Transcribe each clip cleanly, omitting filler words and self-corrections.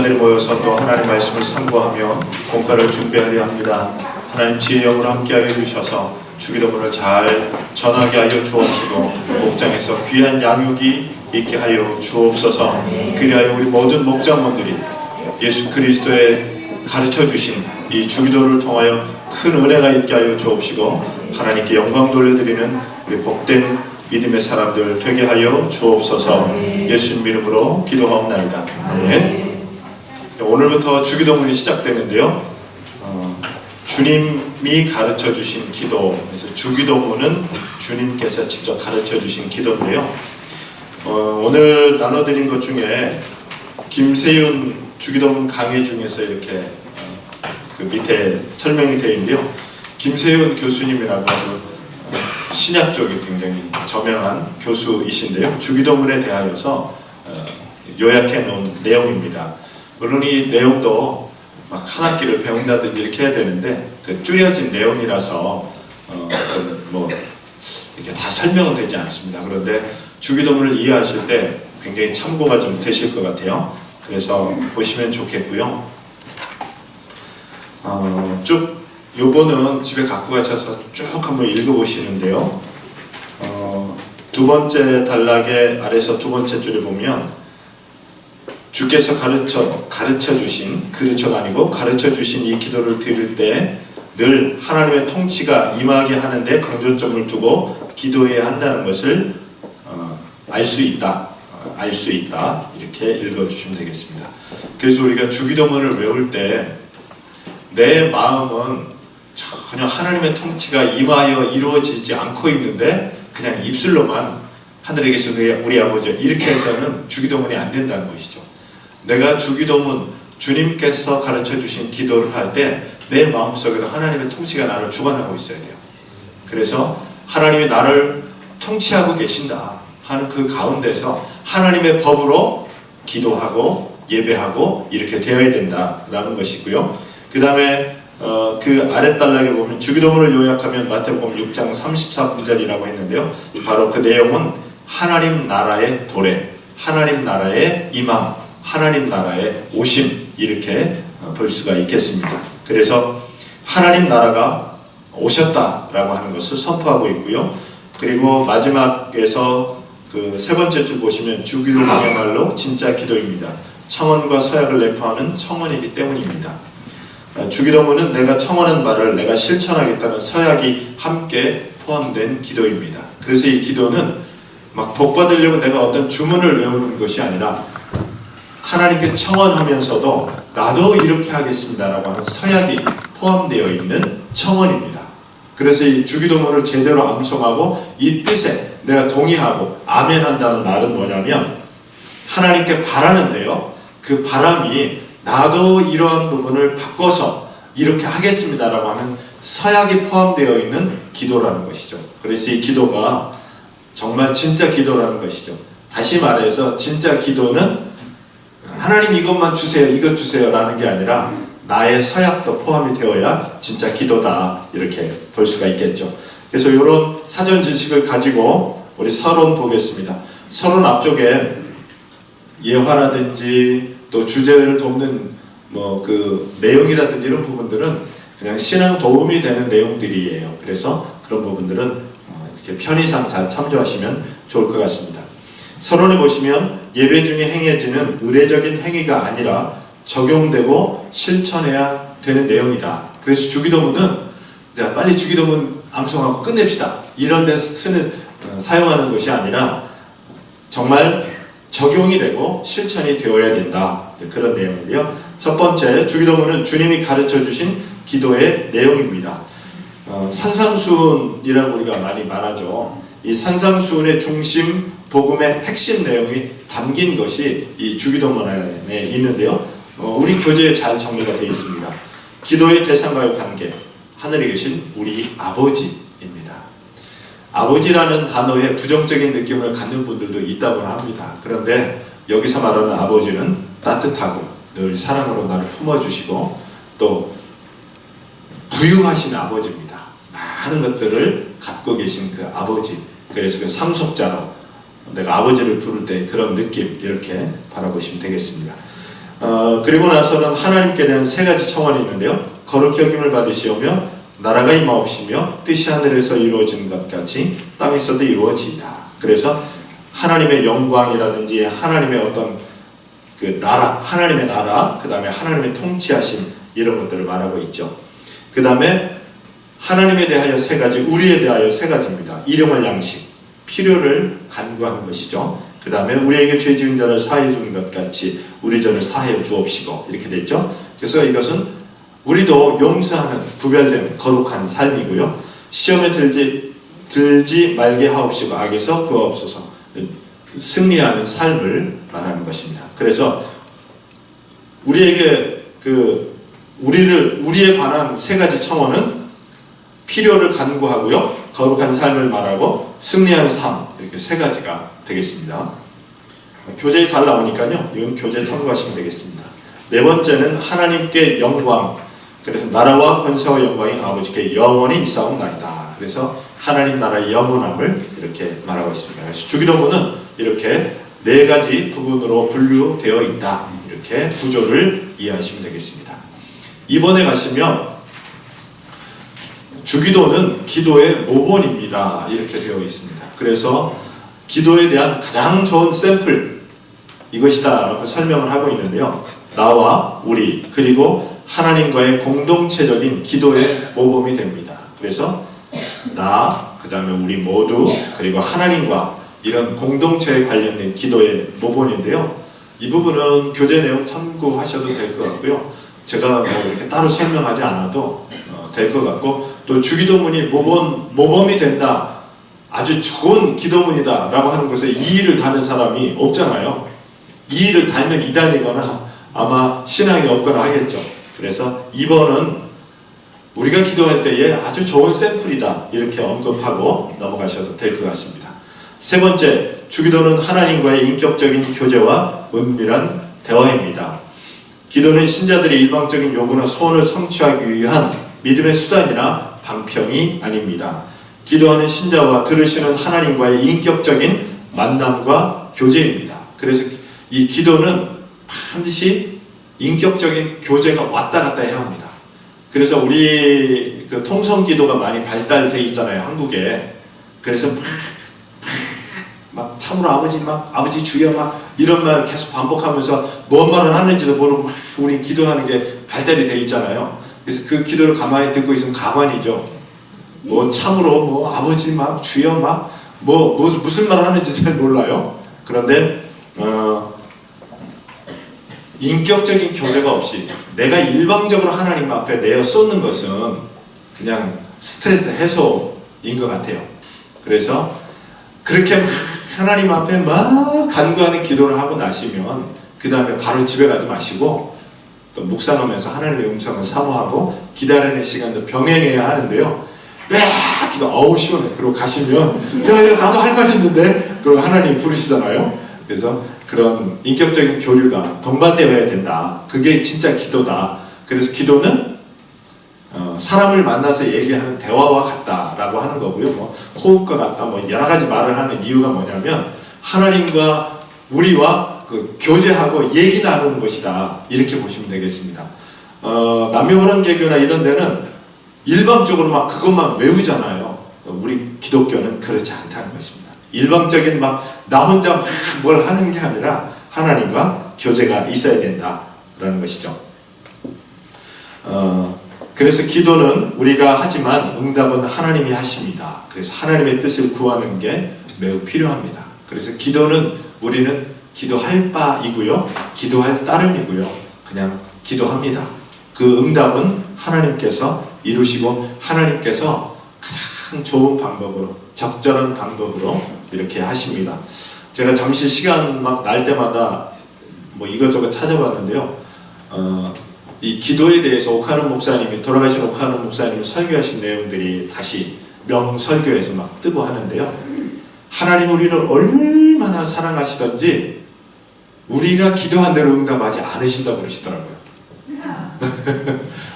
목자들이 모여서 또 하나님 말씀을 상고하며 공과를 준비하려 합니다. 하나님 지혜의 영으로 함께하여 주셔서 주기도문을 잘 전하게 하여 주옵시고 목장에서 귀한 양육이 있게 하여 주옵소서. 그리하여 우리 모든 목장원들이 예수 그리스도의 가르쳐 주신 이 주기도를 통하여 큰 은혜가 있게 하여 주옵시고 하나님께 영광 돌려드리는 우리 복된 믿음의 사람들 되게 하여 주옵소서. 예수님 이름으로 기도하옵나이다. 아멘. 오늘부터 주기도문이 시작되는데요. 주님이 가르쳐 주신 기도, 그래서 주기도문은 주님께서 직접 가르쳐 주신 기도인데요. 오늘 나눠드린 것 중에 김세윤 주기도문 강의 중에서 이렇게 그 밑에 설명이 되어 있는데요. 김세윤 교수님이라고 신약 쪽에 굉장히 저명한 교수이신데요. 주기도문에 대하여서 요약해 놓은 내용입니다. 물론 이 내용도 막 한 학기를 배운다든지 이렇게 해야 되는데 그 줄여진 내용이라서 뭐 이렇게 다 설명은 되지 않습니다. 그런데 주기도문을 이해하실 때 굉장히 참고가 좀 되실 것 같아요. 그래서 보시면 좋겠고요. 쭉 요거는 집에 갖고 가셔서 쭉 한번 읽어보시는데요. 두 번째 단락의 아래서 두 번째 줄에 보면 주께서 가르쳐 주신, 그르쳐가 아니고 가르쳐 주신 이 기도를 드릴 때 늘 하나님의 통치가 임하게 하는데 강조점을 두고 기도해야 한다는 것을 알 수 있다. 이렇게 읽어주시면 되겠습니다. 그래서 우리가 주기도문을 외울 때 내 마음은 전혀 하나님의 통치가 임하여 이루어지지 않고 있는데 그냥 입술로만 하늘에 계신 우리 아버지 이렇게 해서는 주기도문이 안 된다는 것이죠. 내가 주기도문, 주님께서 가르쳐 주신 기도를 할 때 내 마음속에도 하나님의 통치가 나를 주관하고 있어야 돼요. 그래서 하나님이 나를 통치하고 계신다 하는 그 가운데서 하나님의 법으로 기도하고 예배하고 이렇게 되어야 된다라는 것이고요. 그 다음에 그 아랫단락에 보면 주기도문을 요약하면 마태복음 6장 34절이라고 했는데요. 바로 그 내용은 하나님 나라의 도래, 하나님 나라의 임함, 하나님 나라의 오심 이렇게 볼 수가 있겠습니다. 그래서 하나님 나라가 오셨다라고 하는 것을 선포하고 있고요. 그리고 마지막에서 그 세 번째 줄 보시면 주기도문이야말로 진짜 기도입니다. 청원과 서약을 내포하는 청원이기 때문입니다. 주기도문은 내가 청원한 바를 내가 실천하겠다는 서약이 함께 포함된 기도입니다. 그래서 이 기도는 막 복 받으려고 내가 어떤 주문을 외우는 것이 아니라 하나님께 청원하면서도 나도 이렇게 하겠습니다라고 하는 서약이 포함되어 있는 청원입니다. 그래서 이 주기도문을 제대로 암송하고 이 뜻에 내가 동의하고 아멘한다는 말은 뭐냐면 하나님께 바라는데요. 그 바람이 나도 이러한 부분을 바꿔서 이렇게 하겠습니다라고 하는 서약이 포함되어 있는 기도라는 것이죠. 그래서 이 기도가 정말 진짜 기도라는 것이죠. 다시 말해서 진짜 기도는 하나님 이것만 주세요, 이것 주세요 라는 게 아니라 나의 서약도 포함이 되어야 진짜 기도다 이렇게 볼 수가 있겠죠. 그래서 이런 사전 지식을 가지고 우리 서론 보겠습니다. 서론 앞쪽에 예화라든지 또 주제를 돕는 뭐 그 내용이라든지 이런 부분들은 그냥 신앙 도움이 되는 내용들이에요. 그래서 그런 부분들은 이렇게 편의상 잘 참조하시면 좋을 것 같습니다. 서론에 보시면 예배 중에 행해지는 의례적인 행위가 아니라 적용되고 실천해야 되는 내용이다. 그래서 주기도문은 자 빨리 주기도문 암송하고 끝냅시다. 이런 데서 사용하는 것이 아니라 정말 적용이 되고 실천이 되어야 된다. 그런 내용인데요. 첫 번째, 주기도문은 주님이 가르쳐 주신 기도의 내용입니다. 산상수훈이라고 우리가 많이 말하죠. 이 산상수훈의 중심, 복음의 핵심 내용이 담긴 것이 이 주기도문에 있는데요. 우리 교재에 잘 정리가 되어 있습니다. 기도의 대상과의 관계, 하늘에 계신 우리 아버지입니다. 아버지라는 단어에 부정적인 느낌을 갖는 분들도 있다고 합니다. 그런데 여기서 말하는 아버지는 따뜻하고 늘 사랑으로 나를 품어주시고 또 부유하신 아버지입니다. 많은 것들을 갖고 계신 그 아버지. 그래서 그 상속자로 내가 아버지를 부를 때 그런 느낌 이렇게 바라보시면 되겠습니다. 그리고 나서는 하나님께 대한 세 가지 청원이 있는데요. 거룩히 여김을 받으시오며 나라가 임하옵시며 뜻이 하늘에서 이루어지는 것 같이 땅에서도 이루어지이다. 그래서 하나님의 영광이라든지 하나님의 어떤 그 나라, 하나님의 나라, 그 다음에 하나님의 통치하심, 이런 것들을 말하고 있죠. 그 다음에 하나님에 대하여 세 가지, 우리에 대하여 세 가지입니다. 일용할 양식, 필요를 간구하는 것이죠. 그 다음에 우리에게 죄 지은 자를 사하여 주는 것 같이 우리 죄를 사하여 주옵시고, 이렇게 됐죠. 그래서 이것은 우리도 용서하는 구별된 거룩한 삶이고요. 시험에 들지 말게 하옵시고 악에서 구하옵소서, 승리하는 삶을 말하는 것입니다. 그래서 우리에게 우리에 관한 세 가지 청원은 필요를 간구하고요, 거룩한 삶을 말하고 승리한 삶, 이렇게 세 가지가 되겠습니다. 교재에 잘 나오니까요, 이건 교재 참고하시면 되겠습니다. 네 번째는 하나님께 영광, 그래서 나라와 권세와 영광이 아버지께 영원히 있사옵나이다. 그래서 하나님 나라의 영원함을 이렇게 말하고 있습니다. 그래서 주기도문은 이렇게 네 가지 부분으로 분류되어 있다, 이렇게 구조를 이해하시면 되겠습니다. 이번에 가시면 주기도는 기도의 모본입니다, 이렇게 되어 있습니다. 그래서 기도에 대한 가장 좋은 샘플, 이것이다 라고 설명을 하고 있는데요. 나와 우리, 그리고 하나님과의 공동체적인 기도의 모범이 됩니다. 그래서 나, 그 다음에 우리 모두, 그리고 하나님과 이런 공동체에 관련된 기도의 모본인데요. 이 부분은 교재 내용 참고하셔도 될 것 같고요. 제가 뭐 이렇게 따로 설명하지 않아도 될 것 같고, 또 주기도문이 모범이 된다, 아주 좋은 기도문이다 라고 하는 것에 이의를 다는 사람이 없잖아요. 이의를 달면 이단이거나 아마 신앙이 없거나 하겠죠. 그래서 2번은 우리가 기도할 때에 아주 좋은 샘플이다, 이렇게 언급하고 넘어가셔도 될 것 같습니다. 세 번째, 주기도는 하나님과의 인격적인 교제와 은밀한 대화입니다. 기도는 신자들의 일방적인 요구나 소원을 성취하기 위한 믿음의 수단이나 방편이 아닙니다. 기도하는 신자와 들으시는 하나님과의 인격적인 만남과 교제입니다. 그래서 이 기도는 반드시 인격적인 교제가 왔다 갔다 해야 합니다. 그래서 우리 그 통성 기도가 많이 발달되어 있잖아요, 한국에. 그래서 막 참으로 아버지 주여 막 이런 말 계속 반복하면서 뭔 말을 하는지도 모르고 막 우리 기도하는 게 발달이 되어 있잖아요. 그래서 그 기도를 가만히 듣고 있으면 가관이죠. 뭐 참으로 뭐 아버지 막 주여 막 무슨 말 하는지 잘 몰라요. 그런데 인격적인 교제가 없이 내가 일방적으로 하나님 앞에 내어 쏟는 것은 그냥 스트레스 해소인 것 같아요. 그래서 그렇게 하나님 앞에 막 간구하는 기도를 하고 나시면 그 다음에 바로 집에 가지 마시고 또 묵상하면서 하나님의 음성을 사모하고 기다리는 시간도 병행해야 하는데요. 기도 어우 시원해. 그러고 가시면 야 나도 할 말 있는데, 그리고 하나님 부르시잖아요. 그래서 그런 인격적인 교류가 동반되어야 된다. 그게 진짜 기도다. 그래서 기도는 사람을 만나서 얘기하는 대화와 같다라고 하는 거고요. 뭐 호흡과 같다, 뭐 여러 가지 말을 하는 이유가 뭐냐면 하나님과 우리와 그 교제하고 얘기 나누는 것이다, 이렇게 보시면 되겠습니다. 남녀호랑개교나 이런 데는 일방적으로 막 그것만 외우잖아요. 우리 기독교는 그렇지 않다는 것입니다. 일방적인 막 나 혼자 막 뭘 하는 게 아니라 하나님과 교제가 있어야 된다라는 것이죠. 그래서 기도는 우리가 하지만 응답은 하나님이 하십니다. 그래서 하나님의 뜻을 구하는 게 매우 필요합니다. 그래서 기도는 우리는 기도할 바이고요, 기도할 따름이고요, 그냥 기도합니다. 그 응답은 하나님께서 이루시고 하나님께서 가장 좋은 방법으로, 적절한 방법으로 이렇게 하십니다. 제가 잠시 시간 막 날 때마다 뭐 이것저것 찾아봤는데요. 이 기도에 대해서 돌아가신 오카노 목사님이 설교하신 내용들이 다시 명설교에서 막 뜨고 하는데요. 하나님 우리를 얼마나 사랑하시던지 우리가 기도한 대로 응답하지 않으신다고 그러시더라고요.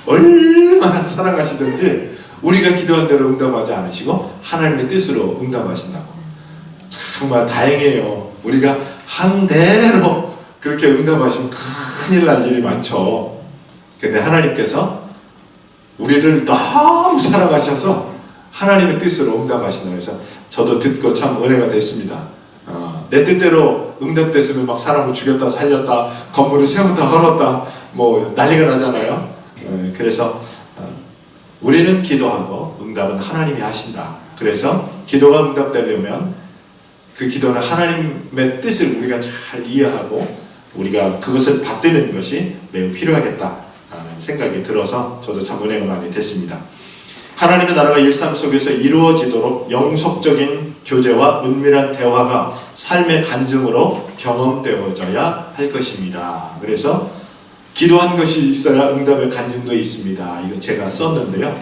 얼마나 사랑하시던지 우리가 기도한 대로 응답하지 않으시고 하나님의 뜻으로 응답하신다고. 정말 다행이에요. 우리가 한 대로 그렇게 응답하시면 큰일 날 일이 많죠. 근데 하나님께서 우리를 너무 사랑하셔서 하나님의 뜻으로 응답하신다. 그래서 저도 듣고 참 은혜가 됐습니다. 내 뜻대로 응답됐으면 막 사람을 죽였다 살렸다 건물을 세웠다 헐었다 뭐 난리가 나잖아요. 그래서 우리는 기도하고 응답은 하나님이 하신다. 그래서 기도가 응답되려면 그 기도는 하나님의 뜻을 우리가 잘 이해하고 우리가 그것을 받드는 것이 매우 필요하겠다라는 생각이 들어서 저도 참 은혜가 많이 됐습니다. 하나님의 나라가 일상 속에서 이루어지도록 영속적인 교제와 은밀한 대화가 삶의 간증으로 경험되어져야 할 것입니다. 그래서 기도한 것이 있어야 응답의 간증도 있습니다. 이거 제가 썼는데요.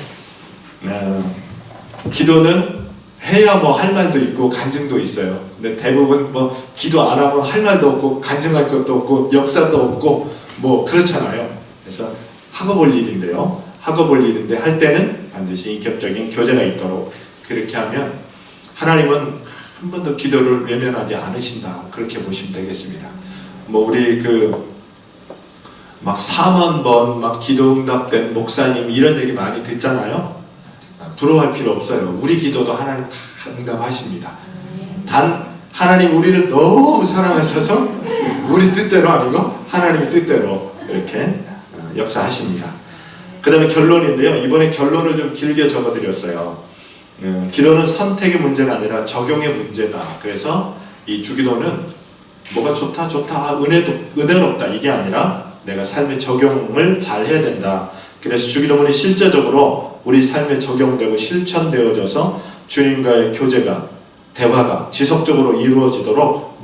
기도는 해야 뭐 할 말도 있고 간증도 있어요. 근데 대부분 뭐 기도 안 하면 할 말도 없고 간증할 것도 없고 역사도 없고 뭐 그렇잖아요. 그래서 하고 볼 일인데요. 하고 볼 일인데 할 때는 반드시 인격적인 교제가 있도록 그렇게 하면 하나님은 한 번도 기도를 외면하지 않으신다. 그렇게 보시면 되겠습니다. 뭐 우리 막 4만 번 막 기도 응답된 목사님 이런 얘기 많이 듣잖아요. 부러워할 필요 없어요. 우리 기도도 하나님 다 응답하십니다. 단 하나님 우리를 너무 사랑하셔서 우리 뜻대로 아니고 하나님의 뜻대로 이렇게 역사하십니다. 그 다음에 결론인데요. 이번에 결론을 좀 길게 적어드렸어요. 기도는 선택의 문제가 아니라 적용의 문제다. 그래서 이 주기도는 뭐가 좋다 은혜롭다 이게 아니라 내가 삶에 적용을 잘 해야 된다. 그래서 주기도문이 실제적으로 우리 삶에 적용되고 실천되어져서 주님과의 교제가 대화가 지속적으로 이루어지도록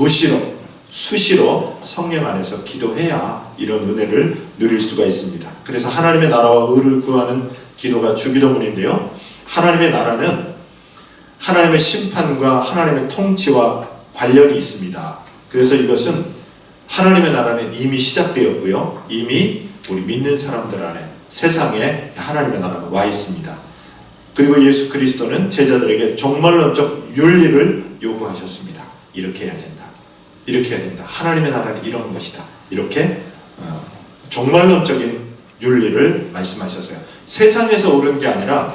수시로 성령 안에서 기도해야 이런 은혜를 누릴 수가 있습니다. 그래서 하나님의 나라와 의를 구하는 기도가 주기도문인데요. 하나님의 나라는 하나님의 심판과 하나님의 통치와 관련이 있습니다. 그래서 이것은 하나님의 나라는 이미 시작되었고요. 이미 우리 믿는 사람들 안에 세상에 하나님의 나라가 와 있습니다. 그리고 예수 그리스도는 제자들에게 종말론적 윤리를 요구하셨습니다. 이렇게 해야 된다. 이렇게 해야 된다. 하나님의 나라는 이런 것이다. 이렇게 종말론적인 윤리를 말씀하셨어요. 세상에서 옳은 게 아니라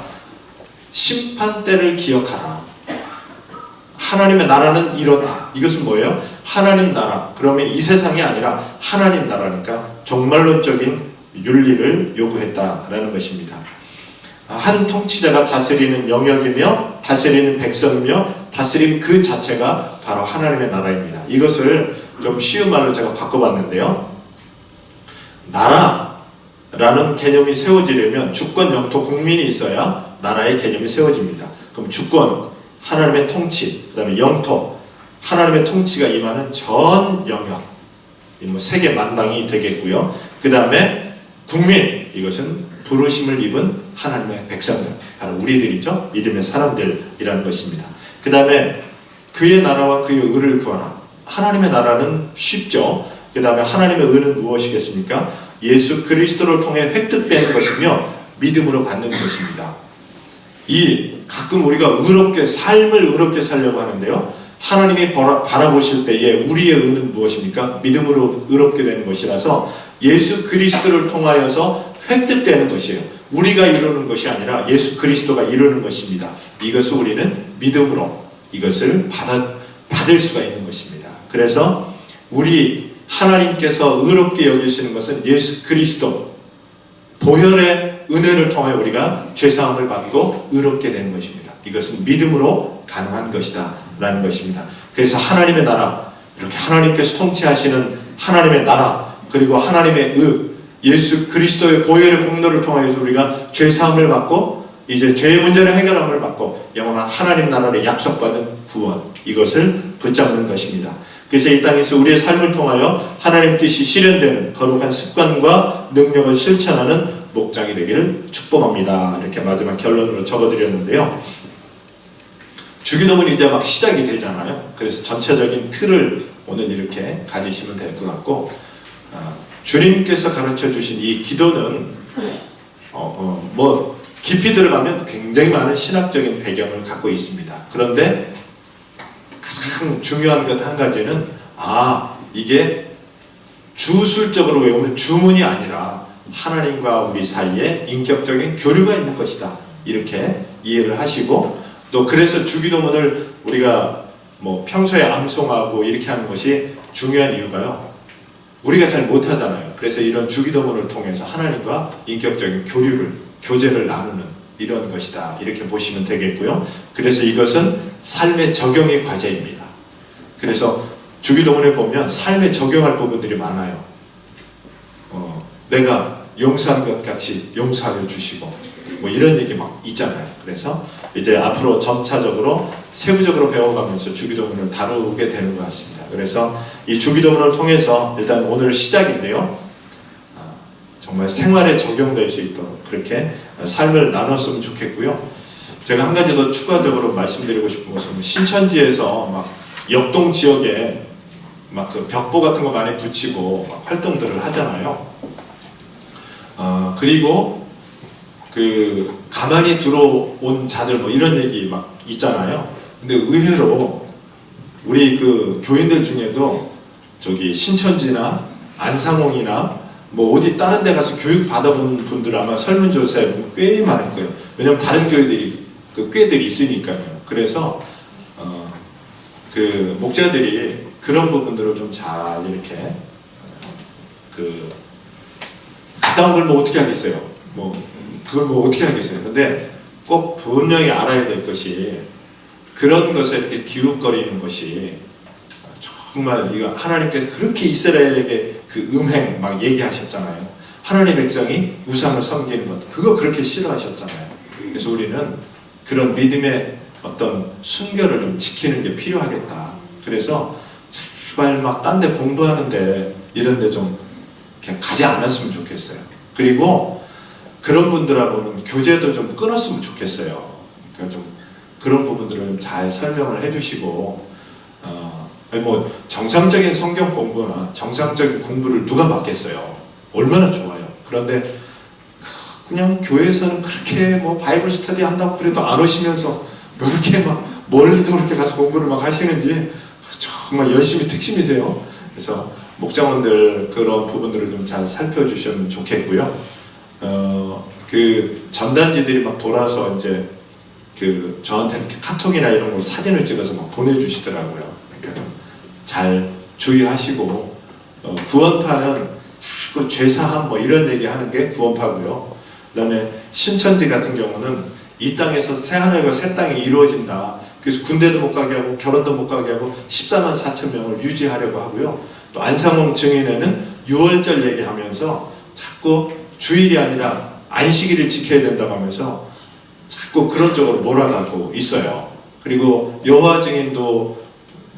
심판 때를 기억하라. 하나님의 나라는 이렇다. 이것은 뭐예요? 하나님 나라. 그러면 이 세상이 아니라 하나님 나라니까 종말론적인 윤리를 요구했다라는 것입니다. 한 통치자가 다스리는 영역이며 다스리는 백성이며 다스림 그 자체가 바로 하나님의 나라입니다. 이것을 좀 쉬운 말로 제가 바꿔봤는데요. 나라라는 개념이 세워지려면 주권, 영토, 국민이 있어야 나라의 개념이 세워집니다. 그럼 주권, 하나님의 통치, 그 다음에 영토, 하나님의 통치가 임하는 전 영역, 뭐 세계 만방이 되겠고요. 그 다음에 국민, 이것은 부르심을 입은 하나님의 백성들, 바로 우리들이죠. 믿음의 사람들이라는 것입니다. 그 다음에 그의 나라와 그의 의를 구하라. 하나님의 나라는 쉽죠. 그 다음에 하나님의 의는 무엇이겠습니까? 예수 그리스도를 통해 획득되는 것이며 믿음으로 받는 것입니다. 가끔 우리가 삶을 의롭게 살려고 하는데요. 하나님이 바라보실 때에 우리의 의는 무엇입니까? 믿음으로 의롭게 되는 것이라서 예수 그리스도를 통하여서 획득되는 것이에요. 우리가 이루는 것이 아니라 예수 그리스도가 이루는 것입니다. 이것을 우리는 믿음으로 이것을 받을 수가 있는 것입니다. 그래서 하나님께서 의롭게 여기시는 것은 예수 그리스도 보혈의 은혜를 통해 우리가 죄사함을 받고 의롭게 되는 것입니다. 이것은 믿음으로 가능한 것이다 라는 것입니다. 그래서 하나님의 나라, 이렇게 하나님께서 통치하시는 하나님의 나라, 그리고 하나님의 예수 그리스도의 보혈의 공로를 통하여서 우리가 죄사함을 받고 이제 죄의 문제를 해결함을 받고 영원한 하나님 나라를 약속받은 구원, 이것을 붙잡는 것입니다. 그래서 이 땅에서 우리의 삶을 통하여 하나님 뜻이 실현되는 거룩한 습관과 능력을 실천하는 목장이 되기를 축복합니다. 이렇게 마지막 결론으로 적어드렸는데요. 주기도문이 이제 막 시작이 되잖아요. 그래서 전체적인 틀을 오늘 이렇게 가지시면 될 것 같고, 주님께서 가르쳐 주신 이 기도는 뭐 깊이 들어가면 굉장히 많은 신학적인 배경을 갖고 있습니다. 그런데 가장 중요한 것 한 가지는 이게 주술적으로 외우는 주문이 아니라 하나님과 우리 사이에 인격적인 교류가 있는 것이다. 이렇게 이해를 하시고, 또 그래서 주기도문을 우리가 뭐 평소에 암송하고 이렇게 하는 것이 중요한 이유가요. 우리가 잘 못하잖아요. 그래서 이런 주기도문을 통해서 하나님과 인격적인 교제를 나누는 이런 것이다. 이렇게 보시면 되겠고요. 그래서 이것은 삶의 적용의 과제입니다. 그래서 주기도문에 보면 삶에 적용할 부분들이 많아요. 내가 용서한 것 같이 용서하여 주시고 뭐 이런 얘기 막 있잖아요. 그래서 이제 앞으로 점차적으로 세부적으로 배워가면서 주기도문을 다루게 되는 것 같습니다. 그래서 이 주기도문을 통해서 일단 오늘 시작인데요. 정말 생활에 적용될 수 있도록 그렇게 삶을 나눴으면 좋겠고요. 제가 한 가지 더 추가적으로 말씀드리고 싶은 것은 신천지에서 막 역동 지역에 막 그 벽보 같은 거 많이 붙이고 막 활동들을 하잖아요. 그리고 그 가만히 들어온 자들 뭐 이런 얘기 막 있잖아요. 근데 의외로 우리 그 교인들 중에도 저기 신천지나 안상홍이나 뭐 어디 다른 데 가서 교육 받아본 분들 아마 설문조사에 보면 꽤 많을 거예요. 왜냐면 다른 교회들이 그 꾀들이 있으니까요. 그래서 그 목자들이 그런 부분들을 좀 잘 이렇게 갔다 온 걸 뭐 어떻게 하겠어요. 그걸 뭐 어떻게 하겠어요. 근데 꼭 분명히 알아야 될 것이 그런 것에 이렇게 기웃거리는 것이 정말 이거 하나님께서 그렇게 이스라엘에게 그 음행 막 얘기하셨잖아요. 하나님의 백성이 우상을 섬기는 것 그거 그렇게 싫어하셨잖아요. 그래서 우리는 그런 믿음의 어떤 순결을 좀 지키는 게 필요하겠다. 그래서 제발 막 딴 데 공부하는데 이런 데 좀 그냥 가지 않았으면 좋겠어요. 그리고 그런 분들하고는 교제도 좀 끊었으면 좋겠어요. 그러니까 좀 그런 부분들을 잘 설명을 해주시고, 뭐 정상적인 성경 공부나 정상적인 공부를 누가 받겠어요? 얼마나 좋아요. 그런데 그냥 교회에서는 그렇게 뭐 바이블 스터디 한다고 그래도 안 오시면서 뭐 이렇게 막 멀리도 그렇게 가서 공부를 막 하시는지 정말 열심히 특심이세요. 그래서 목장원들 그런 부분들을 좀 잘 살펴주시면 좋겠고요. 그 전단지들이 막 돌아서 이제 그 저한테 이렇게 카톡이나 이런 거 사진을 찍어서 막 보내주시더라고요. 그러니까 좀 잘 주의하시고, 구원파는 자꾸 죄사함 뭐 이런 얘기 하는 게 구원파고요. 그 다음에 신천지 같은 경우는 이 땅에서 새 하늘과 새 땅이 이루어진다. 그래서 군대도 못 가게 하고 결혼도 못 가게 하고 14만 4천 명을 유지하려고 하고요. 또 안상홍 증인회는 유월절 얘기하면서 자꾸 주일이 아니라 안식일을 지켜야 된다고 하면서 자꾸 그런 쪽으로 몰아가고 있어요. 그리고 여호와 증인도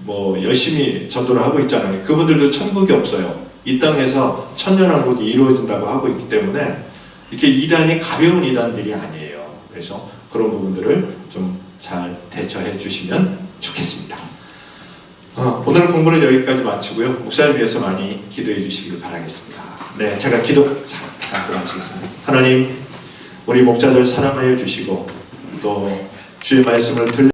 뭐 열심히 전도를 하고 있잖아요. 그분들도 천국이 없어요. 이 땅에서 천년왕국이 이루어진다고 하고 있기 때문에 이렇게 이단이 가벼운 이단들이 아니에요. 그래서 그런 부분들을 좀 잘 대처해 주시면 좋겠습니다. 오늘 공부는 여기까지 마치고요. 목사님 위해서 많이 기도해 주시길 바라겠습니다. 네, 제가 기도 잠깐 마치겠습니다. 하나님, 우리 목자들 사랑하여 주시고 또 주의 말씀을